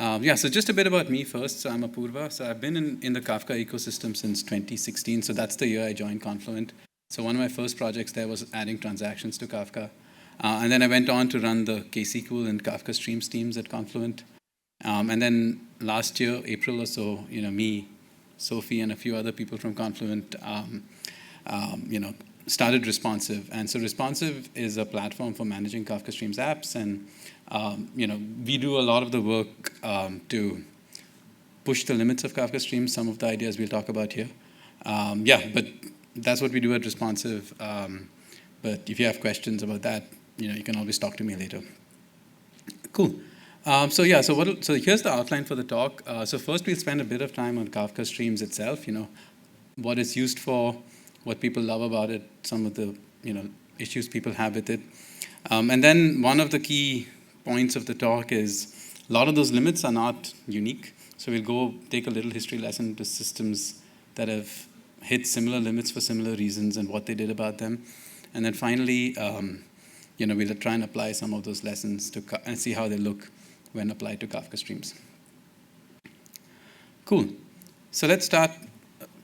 Yeah, so just a bit about me first. So I'm Apurva. So I've been in the Kafka ecosystem since 2016. So that's the year I joined Confluent. So one of my first projects there was adding transactions to Kafka. And then I went on to run the KSQL and Kafka Streams teams at Confluent. And then last year, April or so, me, Sophie, and a few other people from Confluent, started Responsive. And so Responsive is a platform for managing Kafka Streams apps. And, we do a lot of the work to push the limits of Kafka Streams, some of the ideas we'll talk about here. But that's what we do at Responsive. But if you have questions about that, you can always talk to me later. Cool. So here's the outline for the talk. So first we'll spend a bit of time on Kafka Streams itself, what it's used for, what people love about it, some of the issues people have with it. And then one of the key points of the talk is a lot of those limits are not unique. So we'll go take a little history lesson to systems that have hit similar limits for similar reasons and what they did about them. And then finally, we'll try and apply some of those lessons and see how they look when applied to Kafka Streams. Cool. So let's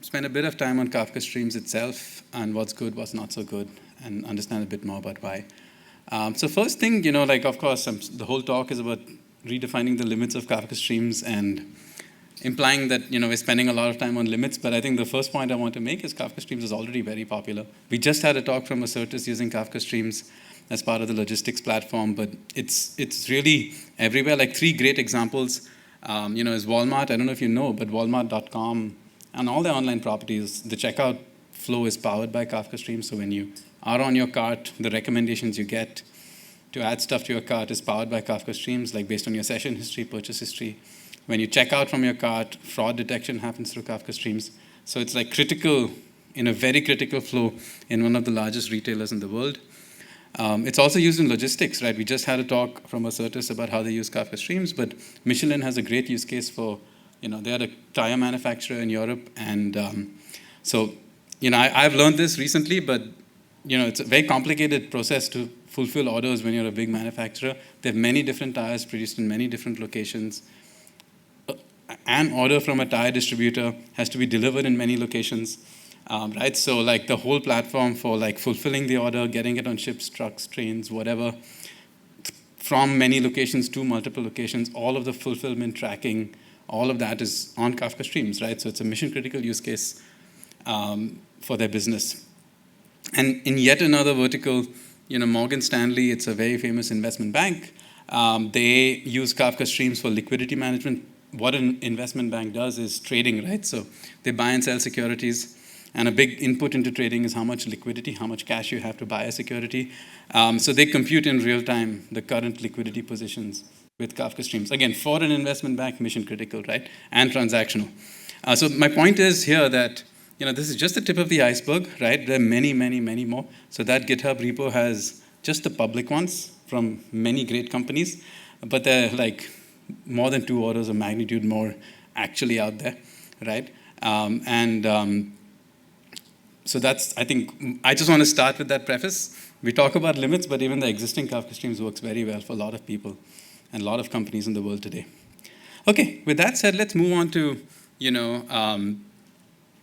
spend a bit of time on Kafka Streams itself and what's good, what's not so good, and understand a bit more about why. So first thing, of course, the whole talk is about redefining the limits of Kafka Streams and implying that, we're spending a lot of time on limits. But I think the first point I want to make is Kafka Streams is already very popular. We just had a talk from Acertus using Kafka Streams as part of the logistics platform, but it's really everywhere. Like 3 great examples, is Walmart. I don't know if you know, but Walmart.com and all their online properties, the checkout flow is powered by Kafka Streams. So when you are on your cart, the recommendations you get to add stuff to your cart is powered by Kafka Streams, like based on your session history, purchase history. When you check out from your cart, fraud detection happens through Kafka Streams. So it's like critical, in a very critical flow in one of the largest retailers in the world. It's also used in logistics, right? We just had a talk from Acertus about how they use Kafka Streams, but Michelin has a great use case for, they're a tire manufacturer in Europe. And I've learned this recently, but, it's a very complicated process to fulfill orders when you're a big manufacturer. They have many different tires produced in many different locations. An order from a tire distributor has to be delivered in many locations. Right, so like the whole platform for like fulfilling the order, getting it on ships, trucks, trains, whatever, from many locations to multiple locations, all of the fulfillment tracking, all of that is on Kafka Streams, right? So it's a mission critical use case for their business. And in yet another vertical, Morgan Stanley, it's a very famous investment bank. They use Kafka Streams for liquidity management. What an investment bank does is trading, right? So they buy and sell securities. And a big input into trading is how much liquidity, how much cash you have to buy a security. So they compute in real time the current liquidity positions with Kafka Streams. Again, for an investment bank, mission critical, right? And transactional. So my point is here that this is just the tip of the iceberg, right? There are many, many, many more. So that GitHub repo has just the public ones from many great companies, but they're like more than 2 orders of magnitude more actually out there, right? So I think, I just want to start with that preface. We talk about limits, but even the existing Kafka Streams works very well for a lot of people and a lot of companies in the world today. Okay, with that said, let's move on to,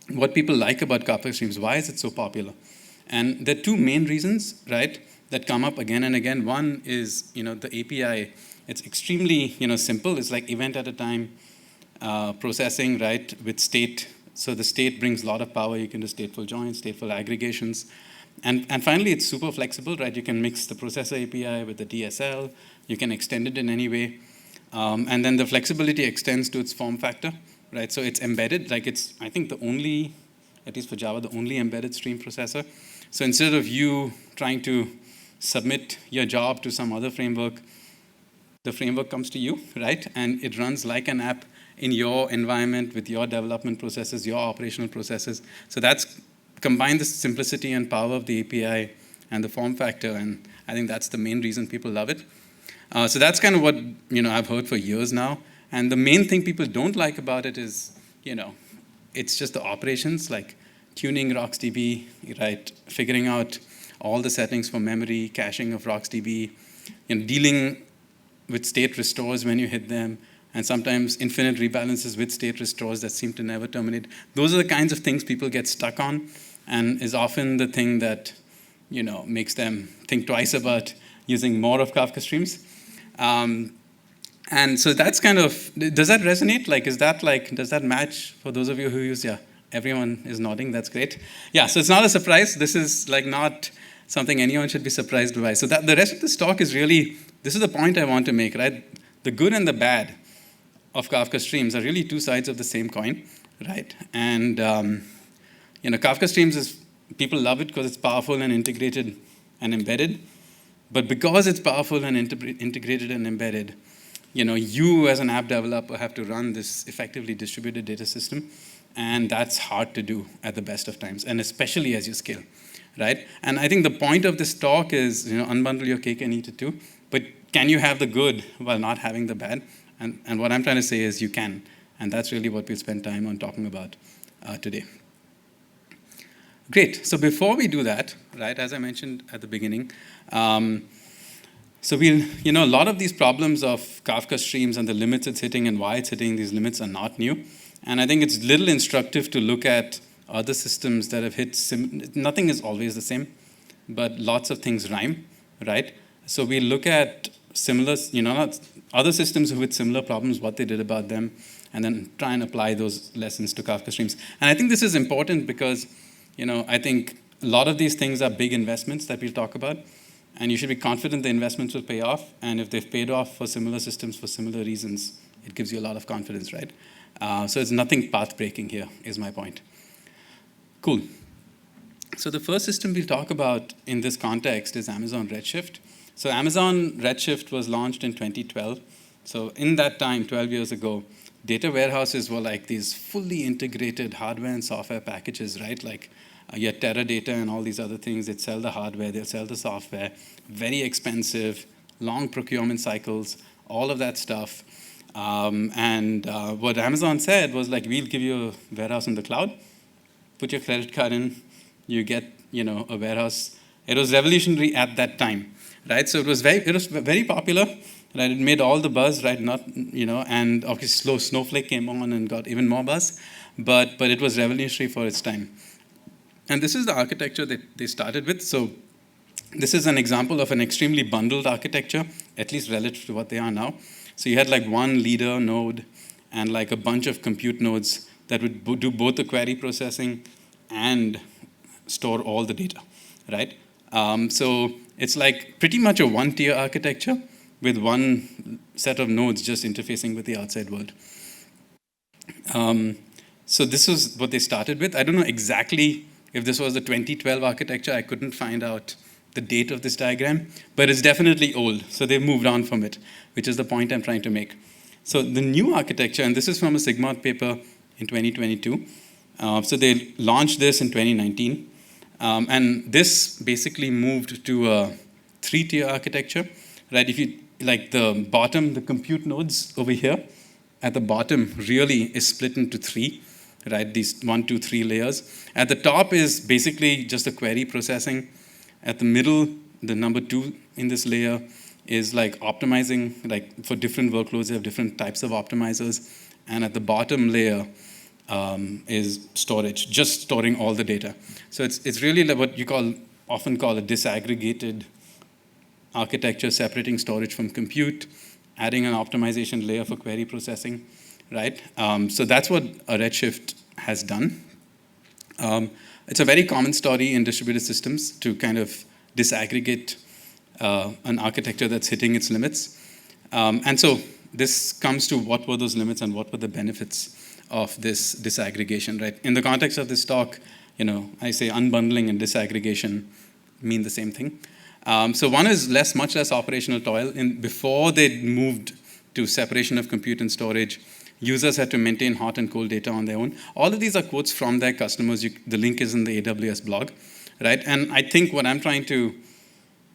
what people like about Kafka Streams. Why is it so popular? And there are 2 main reasons, right, that come up again and again. One is, the API. It's extremely, simple. It's like event at a time processing, right, with state. So the state brings a lot of power. You can do stateful joins, stateful aggregations. And finally, it's super flexible, right? You can mix the processor API with the DSL. You can extend it in any way. And then the flexibility extends to its form factor, right? So it's embedded. Like it's, I think, the only, at least for Java, the only embedded stream processor. So instead of you trying to submit your job to some other framework, the framework comes to you, right? And it runs like an app in your environment with your development processes, your operational processes. So that's combined the simplicity and power of the API and the form factor, and I think that's the main reason people love it. So that's kind of what I've heard for years now. And the main thing people don't like about it is, it's just the operations, like tuning RocksDB, right? Figuring out all the settings for memory, caching of RocksDB, dealing with state restores when you hit them, and sometimes infinite rebalances with state restores that seem to never terminate. Those are the kinds of things people get stuck on, and is often the thing that makes them think twice about using more of Kafka Streams. And so that's kind of, does that resonate? Does that match for those of you who use, yeah, everyone is nodding, that's great. Yeah, so it's not a surprise. This is not something anyone should be surprised by. So the rest of this talk is really, this is the point I want to make, right? The good and the bad of Kafka Streams are really two sides of the same coin, right? And Kafka Streams is, people love it because it's powerful and integrated and embedded. But because it's powerful and integrated and embedded, you as an app developer have to run this effectively distributed data system, and that's hard to do at the best of times, and especially as you scale, right? And I think the point of this talk is, unbundle your cake and eat it too, but can you have the good while not having the bad? And what I'm trying to say is you can, and that's really what we'll spend time on talking about today. Great, so before we do that, right, as I mentioned at the beginning, so we'll, a lot of these problems of Kafka Streams and the limits it's hitting and why it's hitting these limits are not new. And I think it's little instructive to look at other systems that have hit, nothing is always the same, but lots of things rhyme, right? So we look at similar, other systems who hit similar problems, what they did about them, and then try and apply those lessons to Kafka Streams. And I think this is important because, I think a lot of these things are big investments that we'll talk about. And you should be confident the investments will pay off. And if they've paid off for similar systems for similar reasons, it gives you a lot of confidence, right? So it's nothing path-breaking here, is my point. Cool. So the first system we'll talk about in this context is Amazon Redshift. So Amazon Redshift was launched in 2012. So in that time, 12 years ago, data warehouses were like these fully integrated hardware and software packages, right? You had Teradata and all these other things. They'd sell the hardware, they'd sell the software, very expensive, long procurement cycles, all of that stuff. What Amazon said was we'll give you a warehouse in the cloud, put your credit card in, you get, a warehouse. It was revolutionary at that time, right? So it was very popular, right? It made all the buzz, right? And obviously Snowflake came on and got even more buzz, but it was revolutionary for its time. And this is the architecture that they started with. So this is an example of an extremely bundled architecture, at least relative to what they are now. So you had one leader node and a bunch of compute nodes that would do both the query processing and store all the data, right? So it's pretty much a one-tier architecture with one set of nodes just interfacing with the outside world. So this is what they started with. I don't know exactly if this was the 2012 architecture. I couldn't find out the date of this diagram, but it's definitely old. So they've moved on from it, which is the point I'm trying to make. So the new architecture, and this is from a Sigma paper in 2022. So they launched this in 2019. And this basically moved to a three-tier architecture, right? If you, the bottom, the compute nodes over here, at the bottom really is split into three, right? These 1, 2, 3 layers. At the top is basically just the query processing. At the middle, the number 2 in this layer is optimizing, for different workloads, you have different types of optimizers. And at the bottom layer is storage, just storing all the data. So it's really what you often call a disaggregated architecture, separating storage from compute, adding an optimization layer for query processing, right? So that's what a Redshift has done. It's a very common story in distributed systems to kind of disaggregate an architecture that's hitting its limits. And so this comes to what were those limits and what were the benefits of this disaggregation, right? In the context of this talk, I say unbundling and disaggregation mean the same thing. So one is much less operational toil. Before they moved to separation of compute and storage, users had to maintain hot and cold data on their own. All of these are quotes from their customers. The link is in the AWS blog, right? And I think what I'm trying to,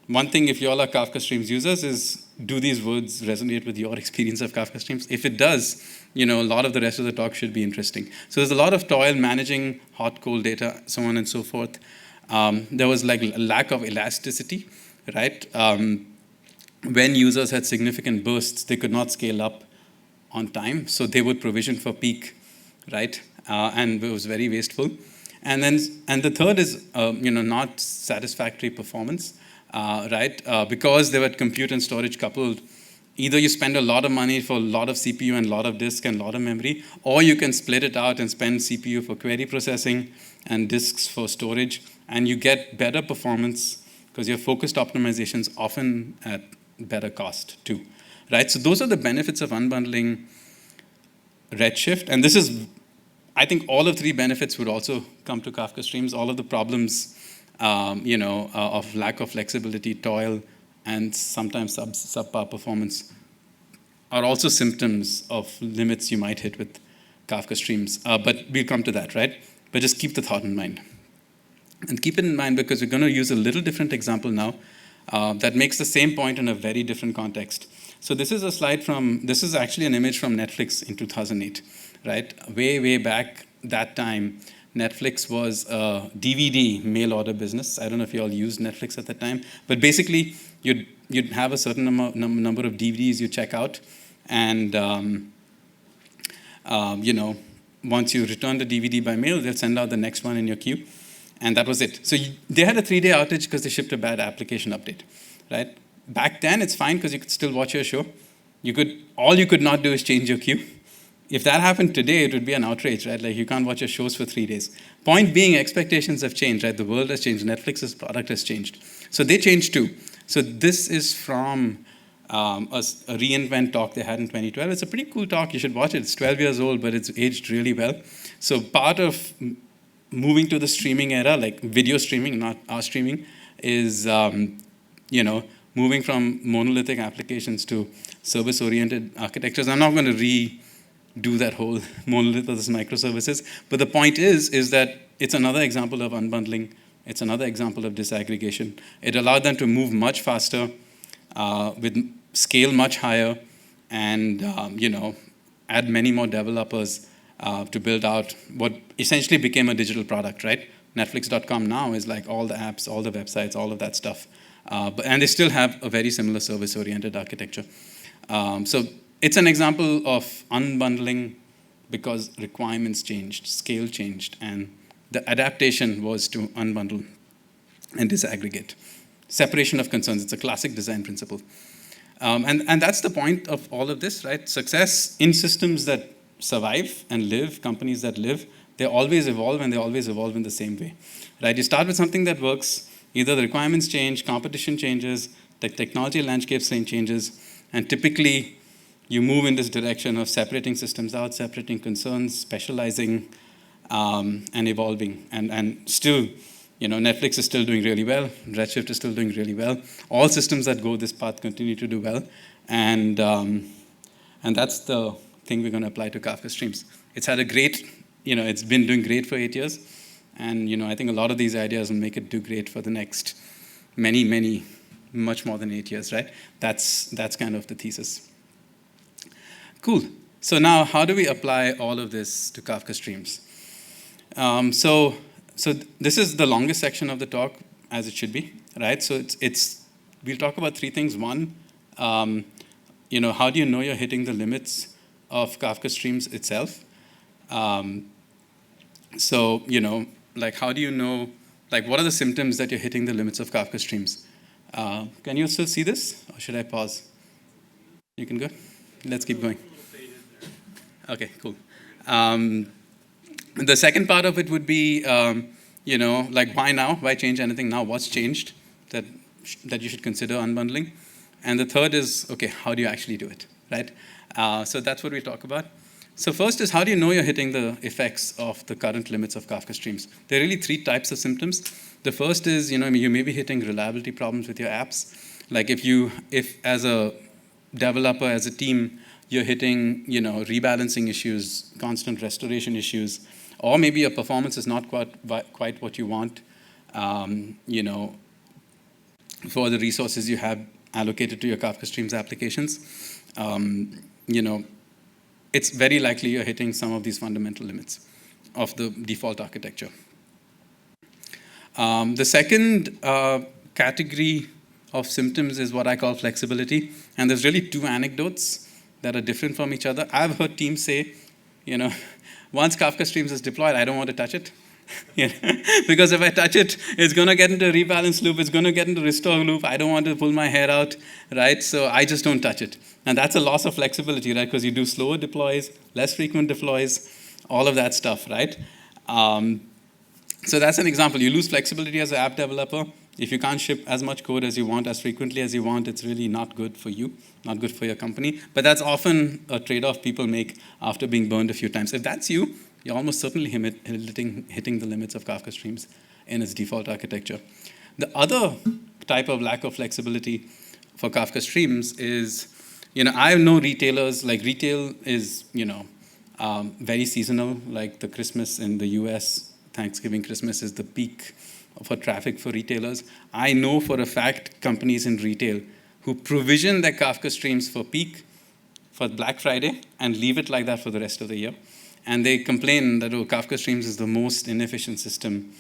one thing if you all are Kafka Streams users is, do these words resonate with your experience of Kafka Streams? If it does, a lot of the rest of the talk should be interesting. So there's a lot of toil managing hot, cold data, so on and so forth. There was a lack of elasticity, right? When users had significant bursts, they could not scale up on time. So they would provision for peak, right? And it was very wasteful. And the third is not satisfactory performance, right? Because they were compute and storage coupled. Either you spend a lot of money for a lot of CPU and a lot of disk and a lot of memory, or you can split it out and spend CPU for query processing and disks for storage, and you get better performance because your focused optimizations often at better cost too, right? So those are the benefits of unbundling Redshift, and this is, I think all of three benefits would also come to Kafka Streams. All of the problems, of lack of flexibility, toil, and sometimes subpar performance are also symptoms of limits you might hit with Kafka Streams. But we'll come to that, right? But just keep the thought in mind. And keep it in mind because we're going to use a little different example now that makes the same point in a very different context. So this is a slide this is actually an image from Netflix in 2008, right? Way back that time, Netflix was a DVD mail order business. I don't know if you all used Netflix at that time, but basically you'd have a certain number of DVDs you check out, and once you return the DVD by mail, they'll send out the next one in your queue, and that was it. So they had a 3-day outage because they shipped a bad application update, right? Back then, it's fine because you could still watch your show. All you could not do is change your queue. If that happened today, it would be an outrage, right? Like you can't watch your shows for 3 days. Point being, expectations have changed, right? The world has changed. Netflix's product has changed. So they changed too. So this is from a reInvent talk they had in 2012. It's a pretty cool talk. You should watch it. It's 12 years old, but it's aged really well. So part of moving to the streaming era, like video streaming, not our streaming, is, moving from monolithic applications to service-oriented architectures. I'm not going to redo that whole monolith versus microservices, but the point is that it's another example of unbundling. It's another example of disaggregation. It allowed them to move much faster, with scale much higher, and add many more developers to build out what essentially became a digital product, right? Netflix.com now is like all the apps, all the websites, all of that stuff. And they still have a very similar service-oriented architecture. So it's an example of unbundling because requirements changed, scale changed, and the adaptation was to unbundle and disaggregate. Separation of concerns, it's a classic design principle. And that's the point of all of this, right? Success in systems that survive and live, companies that live, they always evolve, and they always evolve in the same way, right? You start with something that works, either the requirements change, competition changes, the technology landscape changes, and typically you move in this direction of separating systems out, separating concerns, specializing, and evolving. And still, Netflix is still doing really well. Redshift is still doing really well. All systems that go this path continue to do well. And that's the thing we're going to apply to Kafka Streams. It's had a great, it's been doing great for 8 years. And I think a lot of these ideas will make it do great for the next many, much more than 8 years, right? That's kind of the thesis. Cool. So now, how do we apply all of this to Kafka Streams? So this is the longest section of the talk, as it should be, right? So we'll talk about 3 things. One, how do you know you're hitting the limits of Kafka Streams itself? Like how do you know, like what are the symptoms that you're hitting the limits of Kafka Streams? Can you still see this, or should I pause? You can go? Let's keep going. Okay, cool. The second part of it would be, like why now? Why change anything now? What's changed that you should consider unbundling? And the third is, okay, how do you actually do it, right? So that's what we talk about. So first is, how do you know you're hitting the effects of the current limits of Kafka Streams? There are really 3 types of symptoms. The first is, you may be hitting reliability problems with your apps. Like if as a developer, as a team, you're hitting, rebalancing issues, constant restoration issues, or maybe your performance is not quite what you want, for the resources you have allocated to your Kafka Streams applications. It's very likely you're hitting some of these fundamental limits of the default architecture. The second category of symptoms is what I call flexibility. And there's really 2 anecdotes that are different from each other. I've heard teams say, once Kafka Streams is deployed, I don't want to touch it. Because if I touch it, it's going to get into a rebalance loop, it's going to get into restore loop, I don't want to pull my hair out, right? So I just don't touch it. And that's a loss of flexibility, right? Because you do slower deploys, less frequent deploys, all of that stuff, right? So that's an example. You lose flexibility as an app developer. If you can't ship as much code as you want, as frequently as you want, it's really not good for you, not good for your company. But that's often a trade-off people make after being burned a few times. If that's you, you're almost certainly hitting the limits of Kafka Streams in its default architecture. The other type of lack of flexibility for Kafka Streams is, I know retailers, like retail is, very seasonal, like the Christmas in the US, Thanksgiving, Christmas is the peak for traffic for retailers. I know for a fact companies in retail who provision their Kafka Streams for peak, for Black Friday, and leave it like that for the rest of the year. And they complain that, Kafka Streams is the most inefficient system.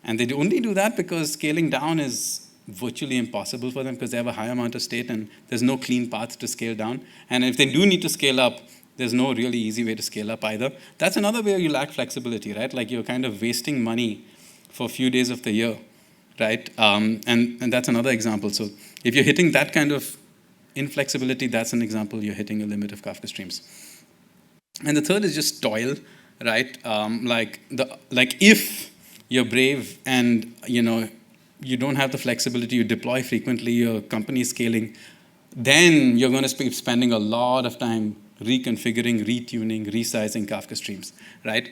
And they only do that because scaling down is virtually impossible for them because they have a high amount of state and there's no clean path to scale down. And if they do need to scale up, there's no really easy way to scale up either. That's another way you lack flexibility, right? Like you're kind of wasting money for a few days of the year, right? And that's another example. So if you're hitting that kind of inflexibility, that's an example you're hitting a limit of Kafka Streams. And the third is just toil, right? If you're brave and you don't have the flexibility, you deploy frequently, your company is scaling, then you're going to be spending a lot of time reconfiguring, retuning, resizing Kafka Streams, right?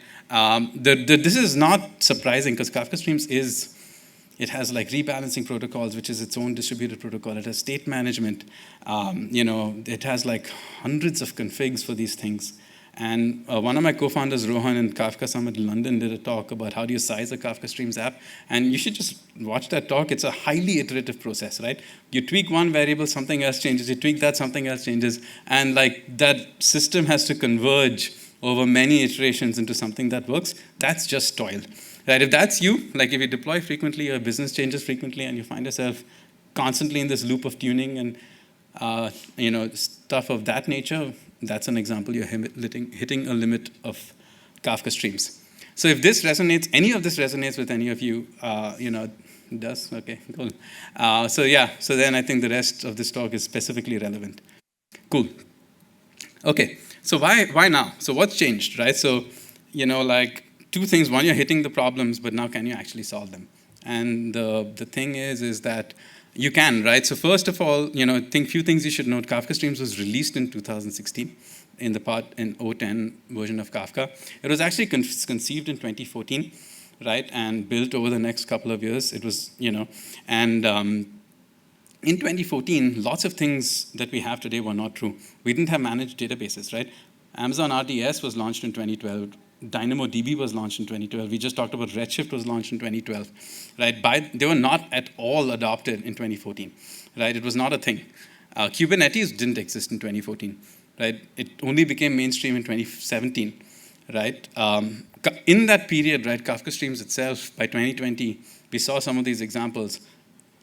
This is not surprising because Kafka Streams it has like rebalancing protocols, which is its own distributed protocol. It has state management. It has like hundreds of configs for these things. And one of my co-founders, Rohan, in Kafka Summit in London, did a talk about how do you size a Kafka Streams app. And you should just watch that talk. It's a highly iterative process, right? You tweak one variable, something else changes. You tweak that, something else changes. And that system has to converge over many iterations into something that works. That's just toil, right? If that's you, like if you deploy frequently, your business changes frequently, and you find yourself constantly in this loop of tuning and stuff of that nature, that's an example you're hitting a limit of Kafka Streams. So if this resonates, any of this resonates with any of you, it does? Okay, cool. So then I think the rest of this talk is specifically relevant. Cool. Okay, so why now? So what's changed, right? So, two things. One, you're hitting the problems, but now can you actually solve them? And the thing is that you can, right? So first of all, I think few things you should note. Kafka Streams was released in 2016 in 0.10 version of Kafka. It was actually conceived in 2014, right? And built over the next couple of years. It was, and in 2014, lots of things that we have today were not true. We didn't have managed databases, right? Amazon RDS was launched in 2012. DynamoDB was launched in 2012. We just talked about Redshift was launched in 2012, right? They were not at all adopted in 2014, right? It was not a thing. Kubernetes didn't exist in 2014, right? It only became mainstream in 2017, right? In that period, right, Kafka Streams itself, by 2020, we saw some of these examples.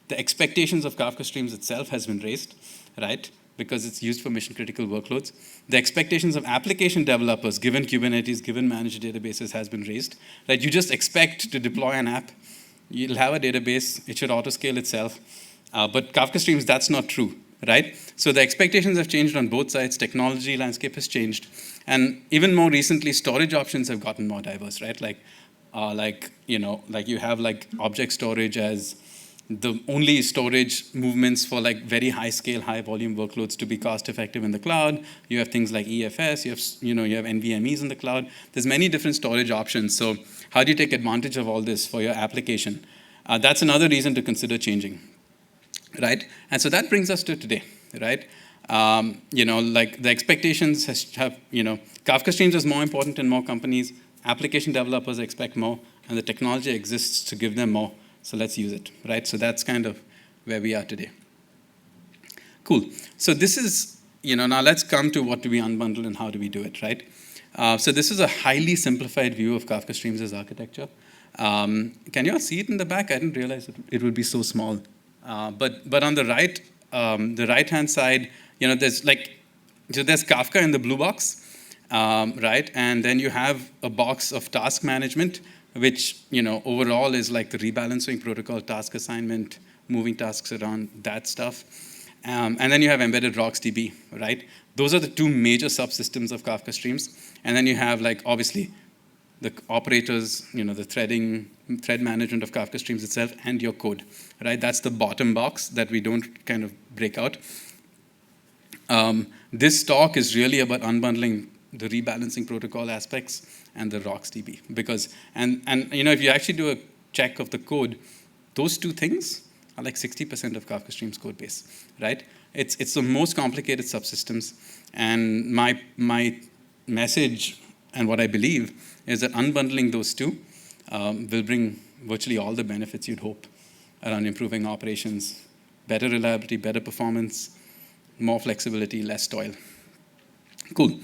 The expectations of Kafka Streams itself has been raised, right? Because it's used for mission-critical workloads. The expectations of application developers, given Kubernetes, given managed databases, has been raised. Right? You just expect to deploy an app. You'll have a database. It should auto-scale itself. But Kafka Streams, that's not true, right? So the expectations have changed on both sides. Technology landscape has changed. And even more recently, storage options have gotten more diverse, right? You have object storage as the only storage movements for very high scale, high volume workloads to be cost effective in the cloud. You have things like EFS, you have NVMEs in the cloud. There's many different storage options. So how do you take advantage of all this for your application? That's another reason to consider changing, right? And so that brings us to today, right? The expectations have, Kafka Streams is more important in more companies. Application developers expect more, and the technology exists to give them more. So let's use it, right? So that's kind of where we are today. Cool. So this is, now let's come to what do we unbundle and how do we do it, right? So this is a highly simplified view of Kafka Streams' architecture. Can you all see it in the back? I didn't realize it would be so small. But on the right, the right-hand side, there's So there's Kafka in the blue box, right? And then you have a box of task management, which overall is like the rebalancing protocol, task assignment, moving tasks around, that stuff. And then you have embedded RocksDB, right? Those are the two major subsystems of Kafka Streams. And then you have, like, obviously, the operators, the thread management of Kafka Streams itself, and your code, right? That's the bottom box that we don't kind of break out. This talk is really about unbundling the rebalancing protocol aspects and the RocksDB, because, and if you actually do a check of the code, those two things are like 60% of Kafka Streams code base, right? It's the most complicated subsystems, and my message and what I believe is that unbundling those two will bring virtually all the benefits you'd hope around improving operations, better reliability, better performance, more flexibility, less toil. Cool.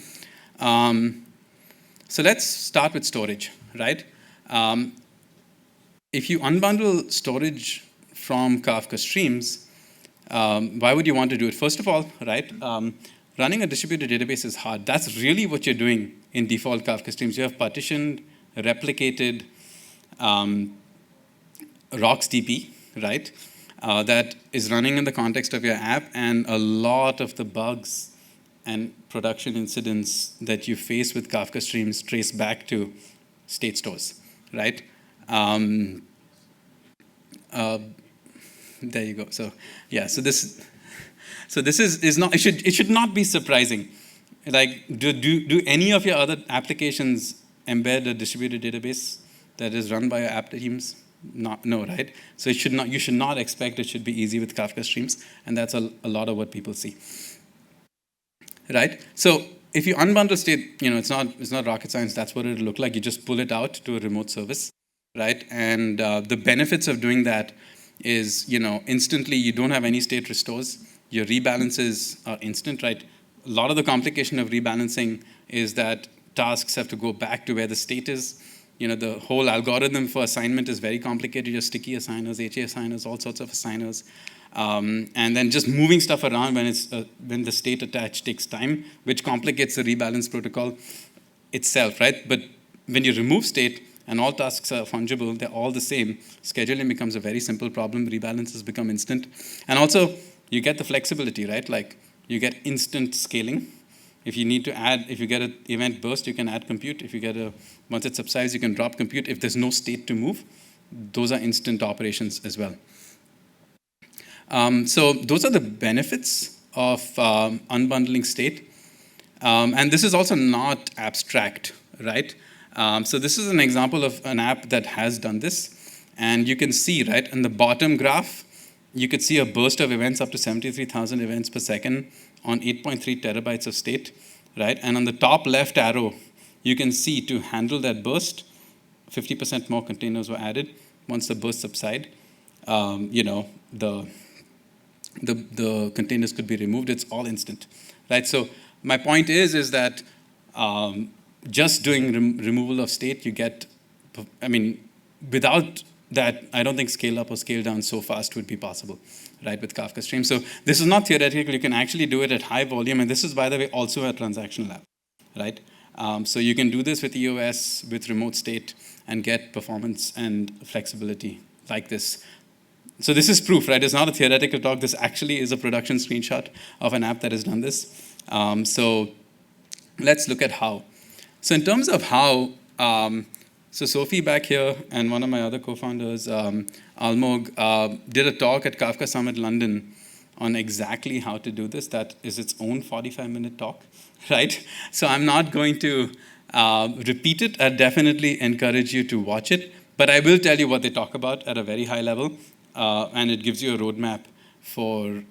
So let's start with storage, right? If you unbundle storage from Kafka Streams, why would you want to do it? First of all, right, running a distributed database is hard. That's really what you're doing in default Kafka Streams. You have partitioned, replicated RocksDB, right, that is running in the context of your app, and a lot of the bugs and production incidents that you face with Kafka Streams trace back to state stores, right? There you go. So yeah, so this is not, it should not be surprising. Like, do any of your other applications embed a distributed database that is run by your app teams? No, right? So you should not expect it should be easy with Kafka Streams, and that's a lot of what people see, right? So if you unbundle state, it's not rocket science. That's what it'll look like. You just pull it out to a remote service, right? And the benefits of doing that is, instantly you don't have any state restores. Your rebalances are instant, right? A lot of the complication of rebalancing is that tasks have to go back to where the state is. The whole algorithm for assignment is very complicated. You have sticky assigners, HA assigners, all sorts of assigners. And then just moving stuff around when the state attached takes time, which complicates the rebalance protocol itself, right? But when you remove state and all tasks are fungible, they're all the same, scheduling becomes a very simple problem. Rebalances become instant. And also, you get the flexibility, right? Like, you get instant scaling. If you need to add, if you get an event burst, you can add compute. If you get once it subsides, you can drop compute. If there's no state to move, those are instant operations as well. So those are the benefits of unbundling state. And this is also not abstract, right? So this is an example of an app that has done this. And you can see, right, in the bottom graph, you could see a burst of events up to 73,000 events per second on 8.3 terabytes of state, right? And on the top left arrow, you can see to handle that burst, 50% more containers were added. Once the burst subside, the containers could be removed. It's all instant, right? So my point is that just doing removal of state, you get, without that, I don't think scale up or scale down so fast would be possible, right, with Kafka Streams. So this is not theoretical. You can actually do it at high volume. And this is, by the way, also a transactional app, right? So you can do this with EOS, with remote state, and get performance and flexibility like this. So this is proof, right? It's not a theoretical talk. This actually is a production screenshot of an app that has done this. So let's look at how. So in terms of how, so Sophie back here and one of my other co-founders, Almog, did a talk at Kafka Summit London on exactly how to do this. That is its own 45-minute talk, right? So I'm not going to repeat it. I definitely encourage you to watch it. But I will tell you what they talk about at a very high level. And it gives you a roadmap for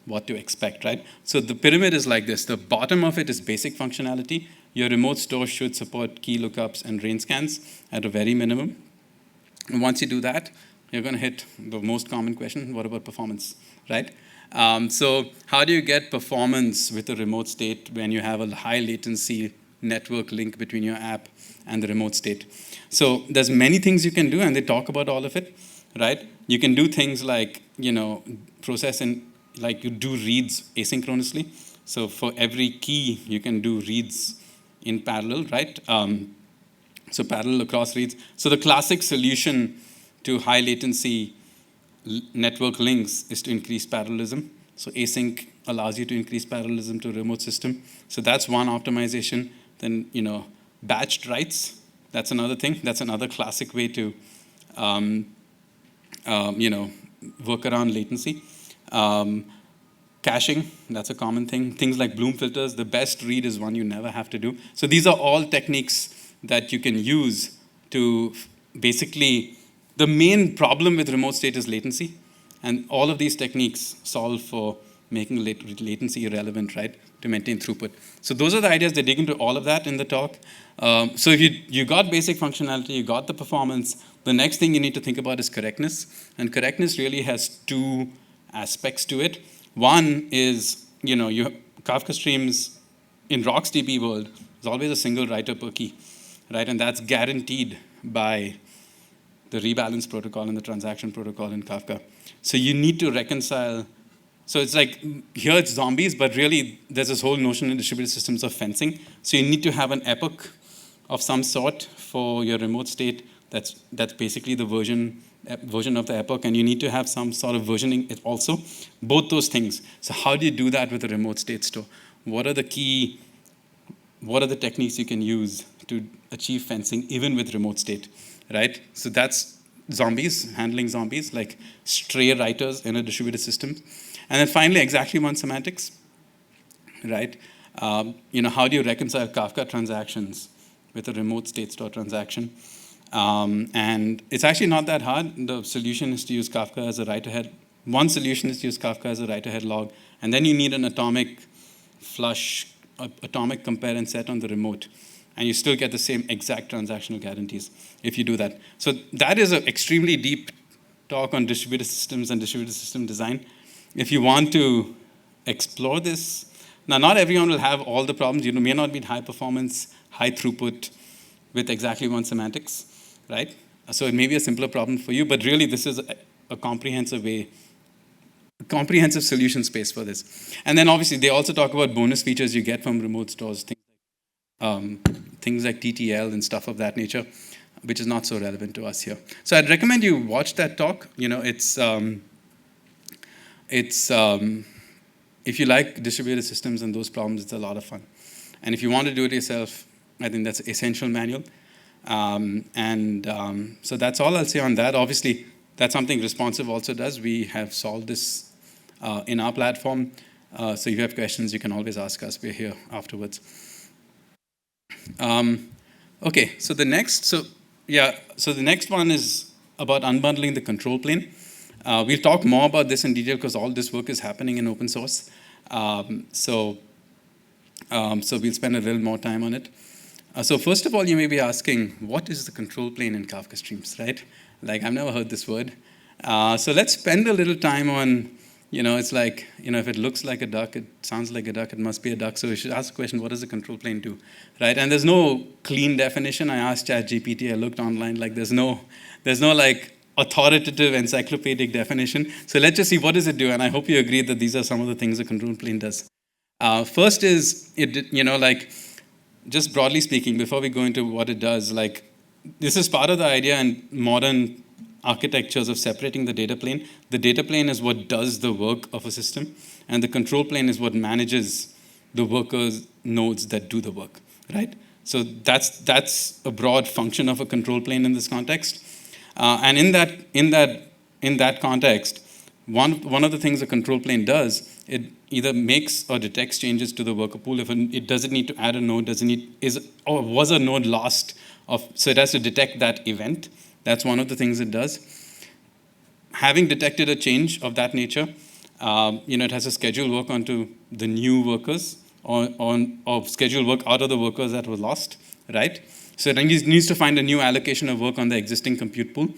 what to expect, right? So the pyramid is like this. The bottom of it is basic functionality. Your remote store should support key lookups and range scans at a very minimum. And once you do that, you're going to hit the most common question, what about performance, right? So how do you get performance with a remote state when you have a high latency network link between your app and the remote state? So there's many things you can do, and they talk about all of it, right? You can do things like, process and like you do reads asynchronously. So for every key, you can do reads in parallel, right? So parallel across reads. So the classic solution to high latency network links is to increase parallelism. So async allows you to increase parallelism to a remote system. So that's one optimization. Then, batched writes, that's another thing. That's another classic way to, work around latency. Caching, that's a common thing. Things like Bloom filters, the best read is one you never have to do. So these are all techniques that you can use to basically, the main problem with remote state is latency. And all of these techniques solve for making latency irrelevant, right, to maintain throughput. So those are the ideas. They dig into all of that in the talk. So if you got basic functionality, you got the performance, the next thing you need to think about is correctness. And correctness really has two aspects to it. One is, Kafka Streams in RocksDB world is always a single writer per key, right? And that's guaranteed by the rebalance protocol and the transaction protocol in Kafka. So you need to reconcile. So it's like, here it's zombies, but really there's this whole notion in distributed systems of fencing. So you need to have an epoch of some sort for your remote state that's basically the version of the epoch, and you need to have some sort of versioning it also. Both those things. So how do you do that with a remote state store? What are the techniques you can use to achieve fencing even with remote state, right? So that's zombies, handling zombies, like stray writers in a distributed system. And then finally, exactly one semantics, right? How do you reconcile Kafka transactions with a remote state store transaction? And it's actually not that hard. The solution is to use Kafka as a write-ahead. One solution is to use Kafka as a write-ahead log. And then you need an atomic flush, atomic compare and set on the remote. And you still get the same exact transactional guarantees if you do that. So that is an extremely deep talk on distributed systems and distributed system design. If you want to explore this, now not everyone will have all the problems. You may not be high performance, high throughput with exactly one semantics, right? So it may be a simpler problem for you, but really this is a comprehensive solution space for this. And then obviously they also talk about bonus features you get from remote stores, things like TTL and stuff of that nature, which is not so relevant to us here. So I'd recommend you watch that talk. If you like distributed systems and those problems, it's a lot of fun. And if you want to do it yourself, I think that's an essential manual. So that's all I'll say on that. Obviously, that's something Responsive also does. We have solved this in our platform. So if you have questions, you can always ask us. We're here afterwards. Okay, so the next one is about unbundling the control plane. We'll talk more about this in detail because all this work is happening in open source. So we'll spend a little more time on it. So first of all, you may be asking, what is the control plane in Kafka Streams, right? Like, I've never heard this word. So let's spend a little time on, it's like, if it looks like a duck, it sounds like a duck, it must be a duck. So we should ask the question, what does the control plane do, right? And there's no clean definition. I asked ChatGPT, I looked online, like there's no like authoritative encyclopedic definition. So let's just see, what does it do? And I hope you agree that these are some of the things the control plane does. First is, just broadly speaking, before we go into what it does, like this is part of the idea in modern architectures of separating the data plane. The data plane is what does the work of a system, and the control plane is what manages the workers' nodes that do the work, right? So that's a broad function of a control plane in this context. And in that context, one of the things a control plane does, it either makes or detects changes to the worker pool. If it doesn't need to add a node, was a node lost? So it has to detect that event. That's one of the things it does. Having detected a change of that nature, it has to schedule work onto the new workers or schedule work out of the workers that were lost, right? So it needs to find a new allocation of work on the existing compute pool.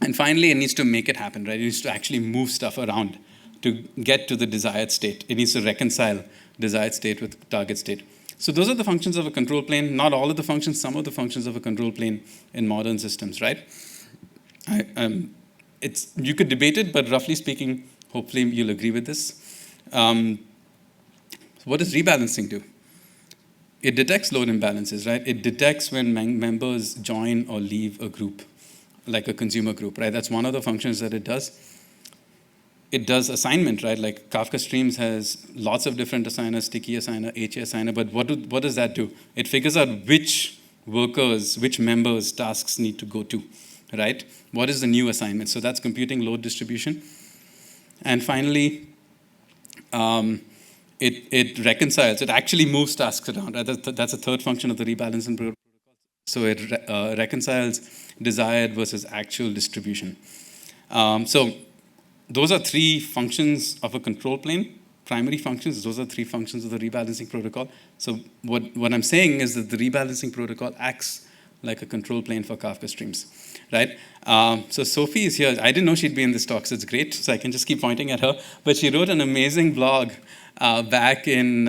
And finally, it needs to make it happen, right? It needs to actually move stuff around to get to the desired state. It needs to reconcile desired state with target state. So those are the functions of a control plane. Not all of the functions, some of the functions of a control plane in modern systems, right? You could debate it, but roughly speaking, hopefully you'll agree with this. So what does rebalancing do? It detects load imbalances, right? It detects when members join or leave a group, like a consumer group, right? That's one of the functions that it does. It does assignment, right? Like Kafka Streams has lots of different assigners, sticky assigner, HA assigner, but what does that do? It figures out which workers, which members tasks need to go to, right? What is the new assignment? So that's computing load distribution. And finally, it reconciles, it actually moves tasks around. Right? That's a third function of the rebalancing protocol. So it reconciles desired versus actual distribution. So those are three functions of a control plane, primary functions. Those are three functions of the rebalancing protocol. So what I'm saying is that the rebalancing protocol acts like a control plane for Kafka Streams, right? So Sophie is here. I didn't know she'd be in this talk, so it's great. So I can just keep pointing at her. But she wrote an amazing blog back in,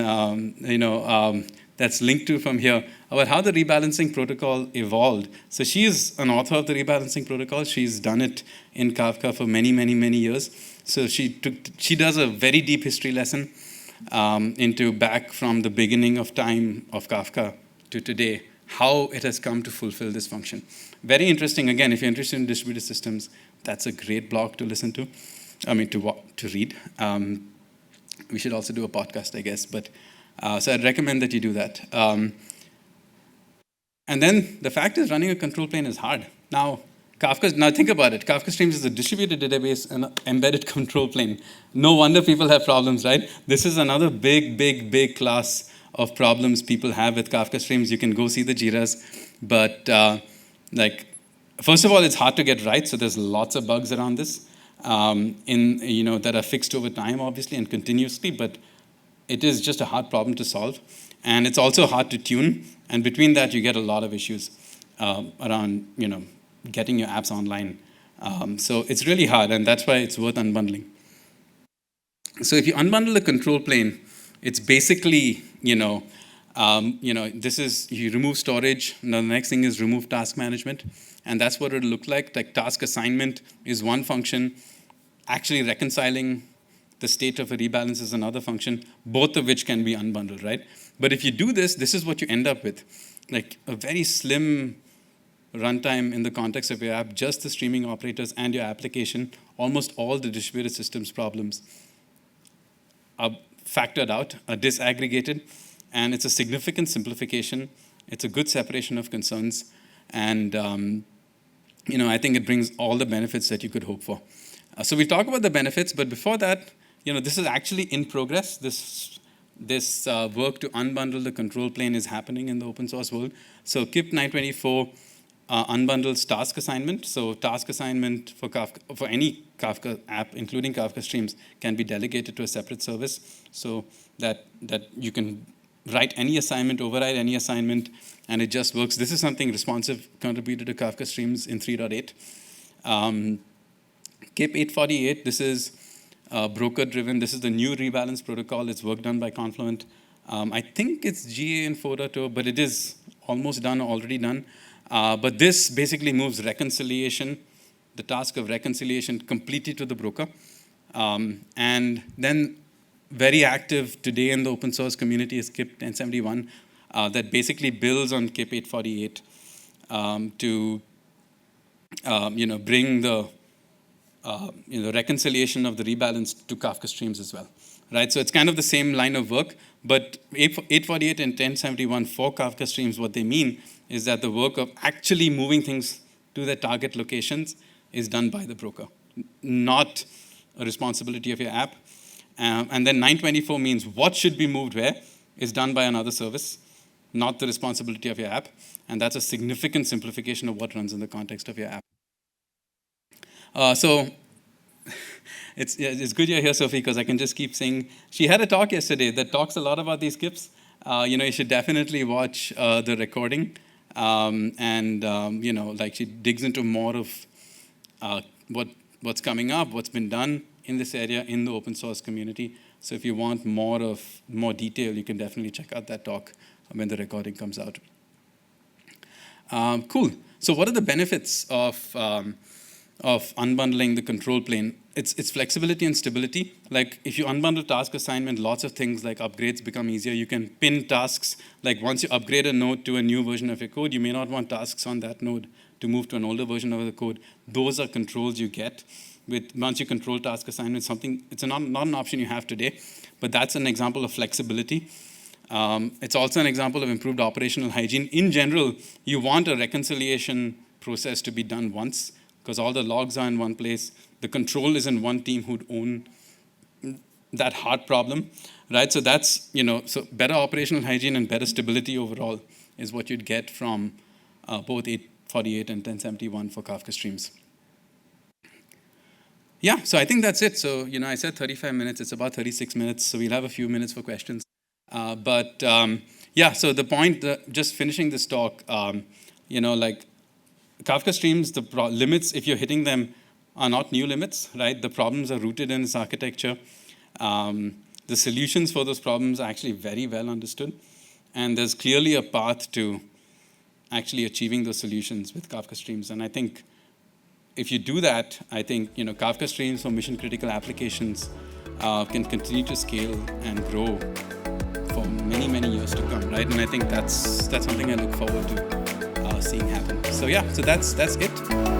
that's linked to from here, about how the rebalancing protocol evolved. So she is an author of the rebalancing protocol. She's done it in Kafka for many, many, many years. So she does a very deep history lesson into back from the beginning of time of Kafka to today, how it has come to fulfill this function. Very interesting. Again, if you're interested in distributed systems, that's a great blog to listen to. To read. We should also do a podcast, I guess. But so I'd recommend that you do that. And then the fact is, running a control plane is hard. Now think about it. Kafka Streams is a distributed database and an embedded control plane. No wonder people have problems, right? This is another big class of problems people have with Kafka Streams. You can go see the Jiras. But first of all, it's hard to get right. So there's lots of bugs around this that are fixed over time, obviously, and continuously. But it is just a hard problem to solve. And it's also hard to tune. And between that, you get a lot of issues around, getting your apps online. So it's really hard, and that's why it's worth unbundling. So if you unbundle the control plane, it's basically, this is, you remove storage. Now the next thing is remove task management. And that's what it'll look like. Like task assignment is one function. Actually reconciling the state of a rebalance is another function, both of which can be unbundled, right? But if you do this, this is what you end up with. Like a very slim runtime in the context of your app, just the streaming operators and your application. Almost all the distributed systems problems are factored out, are disaggregated, and it's a significant simplification. It's a good separation of concerns, and I think it brings all the benefits that you could hope for. So we'll talk about the benefits, but before that, this is actually in progress. This work to unbundle the control plane is happening in the open source world. So KIP 924 unbundles task assignment. So task assignment for Kafka, for any Kafka app, including Kafka Streams, can be delegated to a separate service, so that you can write any assignment, override any assignment, and it just works. This is something Responsive contributed to Kafka Streams in 3.8. KIP 848, this is broker-driven. This is the new rebalance protocol. It's work done by Confluent. I think it's GA in 4.0, but it is almost done, already done. But this basically moves reconciliation, the task of reconciliation, completely to the broker. And then very active today in the open source community is KIP 1071 that basically builds on KIP 848 to bring the reconciliation of the rebalance to Kafka Streams as well, right? So it's kind of the same line of work, but 848 and 1071 for Kafka Streams, what they mean is that the work of actually moving things to their target locations is done by the broker, not a responsibility of your app. And then 924 means what should be moved where is done by another service, not the responsibility of your app. And that's a significant simplification of what runs in the context of your app. So it's good you're here, Sophie, because I can just keep saying, she had a talk yesterday that talks a lot about these KIPs. You should definitely watch the recording. She digs into more of what's coming up, what's been done in this area in the open source community. So if you want more detail, you can definitely check out that talk when the recording comes out. Cool. So what are the benefits of of unbundling the control plane, it's flexibility and stability. Like if you unbundle task assignment, lots of things like upgrades become easier. You can pin tasks. Like once you upgrade a node to a new version of your code, you may not want tasks on that node to move to an older version of the code. Those are controls you get once you control task assignment. It's not an option you have today, but that's an example of flexibility. It's also an example of improved operational hygiene. In general, you want a reconciliation process to be done once, because all the logs are in one place. The control is in one team who'd own that hard problem, right? So that's, so better operational hygiene and better stability overall is what you'd get from both 848 and 1071 for Kafka Streams. Yeah, so I think that's it. So, I said 35 minutes. It's about 36 minutes, so we'll have a few minutes for questions. Yeah, so the point, just finishing this talk, like Kafka Streams, the limits, if you're hitting them, are not new limits, right? The problems are rooted in its architecture. The solutions for those problems are actually very well understood. And there's clearly a path to actually achieving those solutions with Kafka Streams. And I think if you do that, I think Kafka Streams for mission-critical applications can continue to scale and grow for many, many years to come, right? And I think that's something I look forward to seeing happen. So yeah, so that's it.